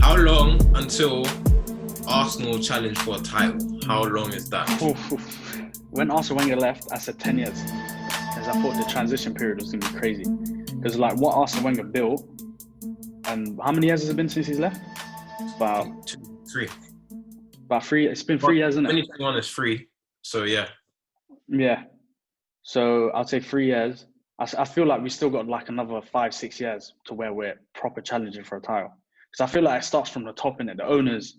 How long until Arsenal challenge for a title? How long is that? Oof, oof. When Arsene Wenger left, I said 10 years. Because I thought the transition period was going to be crazy. Because like what Arsene Wenger built, and how many years has it been since he's left? About 2, 3. about 3. It's been 3 years, isn't it? 2021 is 3. So yeah. Yeah. So I'd say 3 years. I feel like we still got like another 5, 6 years to where we're proper challenging for a title. Because I feel like it starts from the top in it. The owners,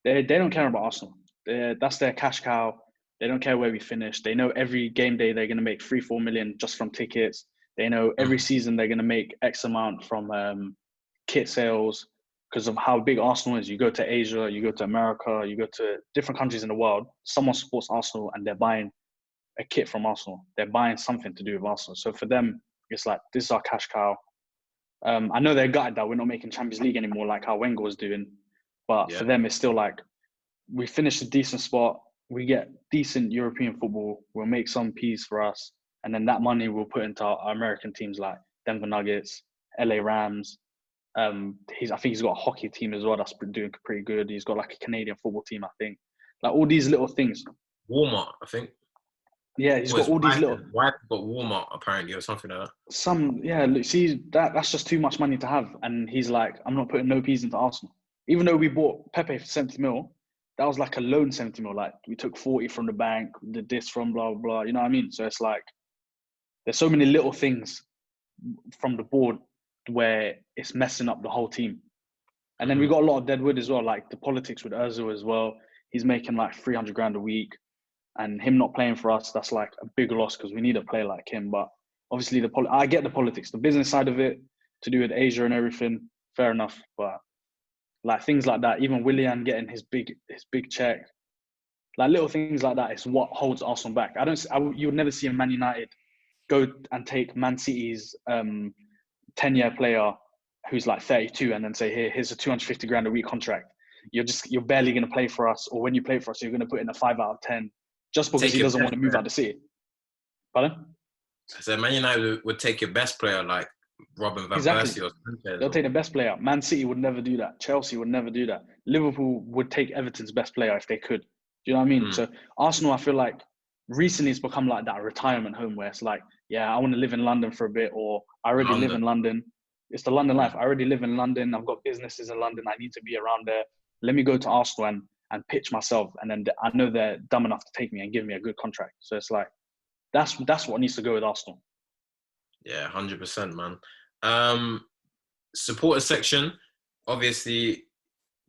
they don't care about Arsenal. That's their cash cow. They don't care where we finish. They know every game day they're going to make 3-4 million just from tickets. They know every season they're going to make X amount from kit sales because of how big Arsenal is. You go to Asia, you go to America, you go to different countries in the world. Someone supports Arsenal and they're buying a kit from Arsenal. They're buying something to do with Arsenal. So for them, it's like, this is our cash cow. I know they're gutted that we're not making Champions League anymore like how Wenger was doing. But for them, it's still like, we finish a decent spot. We get decent European football. We'll make some peas for us. And then that money we'll put into our American teams like Denver Nuggets, LA Rams. I think he's got a hockey team as well that's doing pretty good. He's got like a Canadian football team, I think. Like all these little things. Walmart, I think. Yeah, he's got all these little. Wife got Walmart apparently or something like that. Look, see, that's just too much money to have. And he's like, I'm not putting no peas into Arsenal. Even though we bought Pepe for 70 mil, that was like a loan 70 mil. Like we took 40 from the bank, did this from blah, blah, blah. You know what I mean? So it's like, there's so many little things from the board where it's messing up the whole team. And then we got a lot of deadwood as well, like the politics with Ozil as well. He's making like 300 grand a week. And him not playing for us, that's like a big loss because we need a player like him. But obviously, I get the politics, the business side of it, to do with Asia and everything, fair enough. But like things like that, even Willian getting his big check, like little things like that is what holds Arsenal back. You would never see a Man United go and take Man City's 10-year player who's like 32 and then say, here's a 250 grand a week contract. You're barely going to play for us, or when you play for us, you're going to put in a 5 out of 10 just because he doesn't want to move out of the city. Pardon? So Man United would take your best player like Robin Van Persie or Sanchez. They'll take the best player. Man City would never do that. Chelsea would never do that. Liverpool would take Everton's best player if they could. Do you know what I mean? So Arsenal, I feel like recently it's become like that retirement home where it's like, yeah, I want to live in London for a bit, or I already live in London. It's the London life. I already live in London. I've got businesses in London. I need to be around there. Let me go to Arsenal and pitch myself. And then I know they're dumb enough to take me and give me a good contract. So it's like, that's what needs to go with Arsenal. Yeah, 100%, man. Supporter section, obviously,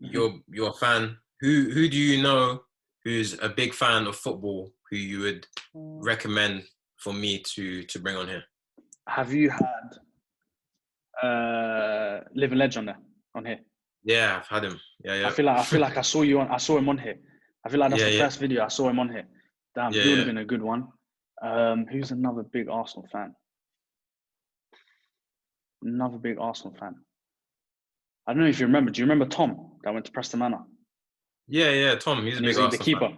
you're a fan. Who do you know who's a big fan of football who you would recommend for me to bring on here? Have you had Living Legend on here? Yeah, I've had him. Yeah. I feel like I saw him on here. I feel like that's the first video I saw him on here. Damn, he would have been a good one. Who's another big Arsenal fan? Another big Arsenal fan. I don't know if you remember. Do you remember Tom that went to Preston Manor? Yeah, Tom. He's a big Arsenal the keeper.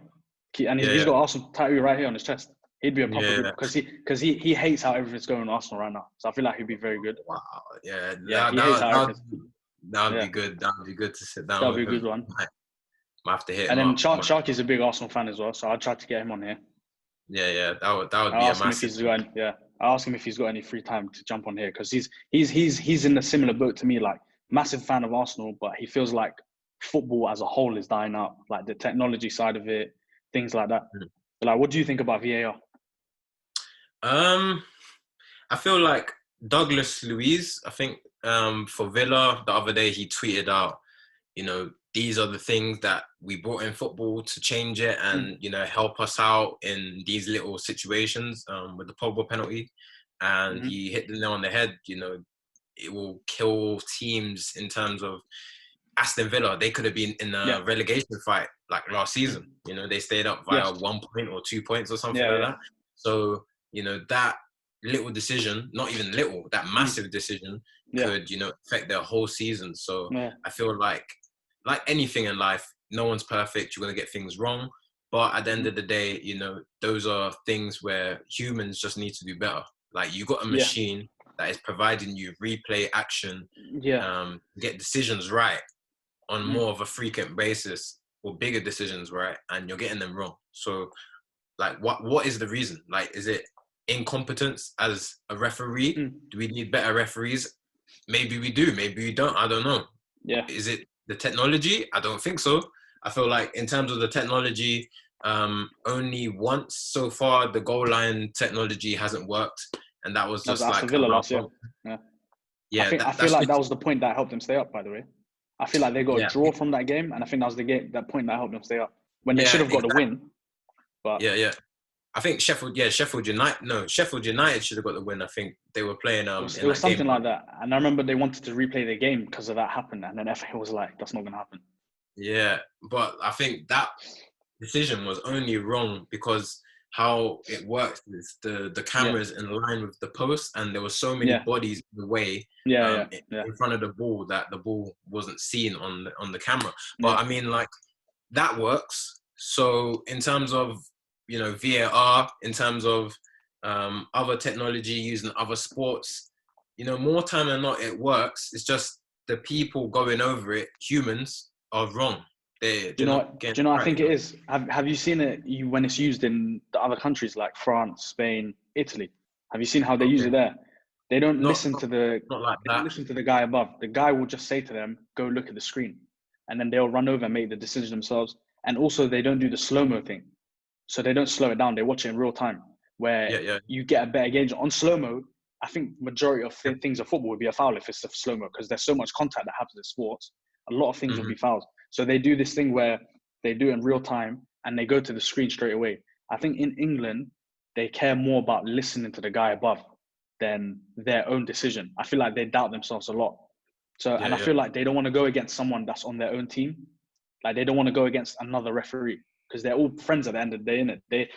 Fan. And he's got Arsenal tattoo right here on his chest. He'd be a proper good because he hates how everything's going on Arsenal right now. So I feel like he'd be very good. Wow. Yeah. He hates how everything's. That would be good. That would be good to sit down. That would be a good one. Might have to hit and him then up. Sharky's a big Arsenal fan as well, so I'd try to get him on here. Yeah. That would be a massive. I'll ask him if he's got any free time to jump on here because he's in a similar boat to me. Like massive fan of Arsenal, but he feels like football as a whole is dying out. Like the technology side of it, things like that. But like, what do you think about VAR? I feel like Douglas Luiz, I think for Villa the other day, he tweeted out, these are the things that we brought in football to change it and, help us out in these little situations with the Pogba penalty. And he hit the nail on the head, it will kill teams in terms of Aston Villa. They could have been in a relegation fight like last season. They stayed up via 1 point or 2 points or something like that. So, that little decision, not even little, that massive decision could, affect their whole season. So I feel like anything in life, no one's perfect. You're going to get things wrong. But at the end of the day, those are things where humans just need to do better. Like you got a machine that is providing you replay action, get decisions right. on more of a frequent basis or bigger decisions, right? And you're getting them wrong. So, like, what is the reason? Like, is it incompetence as a referee? Do we need better referees? Maybe we do, maybe we don't. I don't know. Yeah. Is it the technology? I don't think so. I feel like in terms of the technology, only once so far the goal line technology hasn't worked, and that was That was just Aston like Villa around. last year. Yeah. Yeah, I feel that's like that just, was the point that helped them stay up, by the way. I feel like they got a yeah, draw from that game, and I think that was that point that helped them stay up. When they yeah, should have got the exactly. win. But Yeah. I think Sheffield United. No, Sheffield United should have got the win. I think they were playing it in was that game. something like that. And I remember they wanted to replay the game because of that happened. And then FA was like, that's not gonna happen. Yeah, but I think that decision was only wrong because how it works is the Yeah. cameras in line with the post, and there were so many Yeah. bodies in the way Yeah. in front of the ball that the ball wasn't seen on the camera. But Yeah. I mean, like, that works. So in terms of, VAR, in terms of other technology used in other sports, more time than not it works. It's just the people going over it, humans, are wrong. They're not Do getting you know it what I right, think it is? Have you seen it when it's used in the other countries like France, Spain, Italy? Have you seen how they use Okay. it there? They don't Not, listen not to the not like they don't that. listen to the guy above. The guy will just say to them, "Go look at the screen," and then they'll run over and make the decision themselves. And also, they don't do the slow-mo thing, so they don't slow it down. They watch it in real time, where Yeah. you get a better gauge on slow-mo. I think majority of things of football would be a foul if it's a slow-mo because there's so much contact that happens in sports. A lot of things will Mm-hmm. be fouls. So they do this thing where they do it in real time and they go to the screen straight away. I think in England, they care more about listening to the guy above than their own decision. I feel like they doubt themselves a lot. So, and I Yeah. feel like they don't want to go against someone that's on their own team. Like they don't want to go against another referee because they're all friends at the end of the day, innit?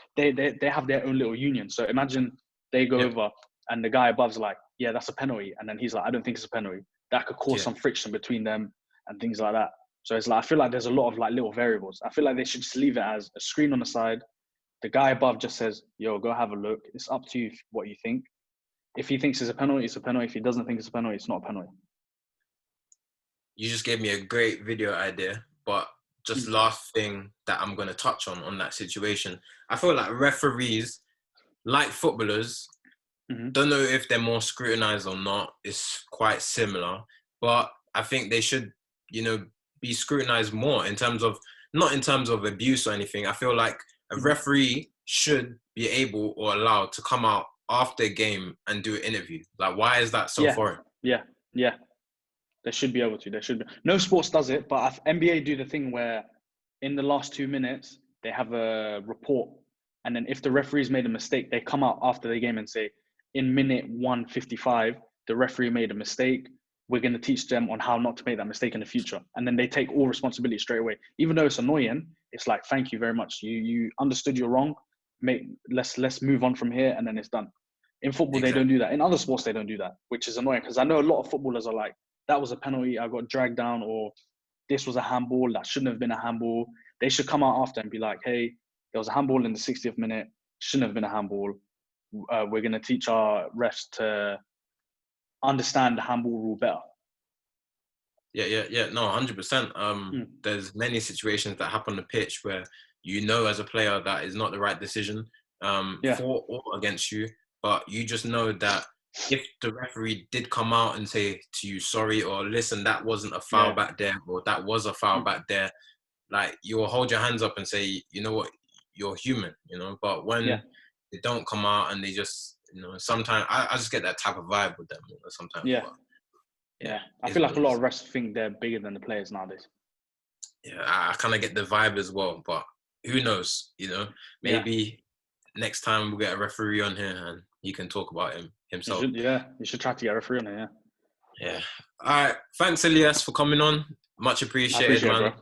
They have their own little union. So imagine they go Yeah. over and the guy above's like, yeah, that's a penalty. And then he's like, I don't think it's a penalty. That could cause Yeah. some friction between them and things like that. So it's like I feel like there's a lot of like little variables. I feel like they should just leave it as a screen on the side. The guy above just says, "Yo, go have a look." It's up to you what you think. If he thinks it's a penalty, it's a penalty. If he doesn't think it's a penalty, it's not a penalty. You just gave me a great video idea, but just last thing that I'm going to touch on that situation. I feel like referees, like footballers, don't know if they're more scrutinized or not. It's quite similar, but I think they should, be scrutinized more in terms of, not in terms of abuse or anything. I feel like a referee should be able or allowed to come out after a game and do an interview. Like, why is that so Yeah, foreign? yeah. They should be able to. They should be. No sports does it, but NBA do the thing where in the last 2 minutes they have a report, and then if the referee's made a mistake, they come out after the game and say, in minute 155, the referee made a mistake. We're going to teach them on how not to make that mistake in the future, and then they take all responsibility straight away. Even though it's annoying, it's like, thank you very much. You understood you're wrong. Let's move on from here, and then it's done. In football, they don't Exactly. do that. In other sports, they don't do that, which is annoying because I know a lot of footballers are like, that was a penalty, I got dragged down, or this was a handball, that shouldn't have been a handball. They should come out after and be like, hey, there was a handball in the 60th minute, shouldn't have been a handball. We're going to teach our refs to understand the handball rule better. Yeah. No, 100%. There's many situations that happen on the pitch where as a player that is not the right decision Yeah, for or against you, but you just know that if the referee did come out and say to you, sorry, or listen, that wasn't a foul yeah, back there, or that was a foul back there, like, you'll hold your hands up and say, you know what, you're human, But yeah, when they don't come out and they just, sometimes I just get that type of vibe with them, sometimes. yeah, But yeah. yeah, I is feel what like it a lot is. of refs think they're bigger than the players nowadays. Yeah, I kind of get the vibe as well, but who knows? Yeah, Maybe next time we'll get a referee on here and he can talk about himself. you should try to get a referee on it, yeah. Yeah. All right. Thanks, Ilyas, for coming on. Much I appreciated, appreciate it, bro. man.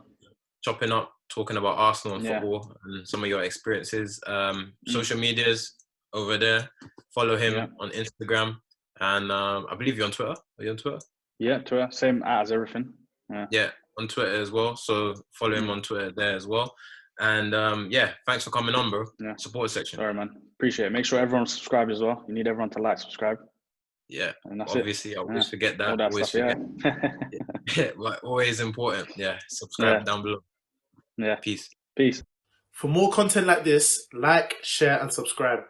Chopping up, talking about Arsenal and Yeah. football and some of your experiences. Mm. Social medias over there. Follow Yeah. him on Instagram. And I believe you're on Twitter. Are you on Twitter? Yeah, Twitter, same as everything. Yeah. Yeah, on Twitter as well. So follow him on Twitter there as well. And yeah, thanks for coming on, bro. Yeah. Support section. Sorry, man. Appreciate it. Make sure everyone subscribes as well. You need everyone to like, subscribe. Yeah. and that's it. Obviously, I Yeah. always forget All that. that Always stuff. Yeah. forget. Yeah, but always important. Yeah. Yeah. Subscribe down below. Yeah. Peace. Peace. For more content like this, like, share, and subscribe.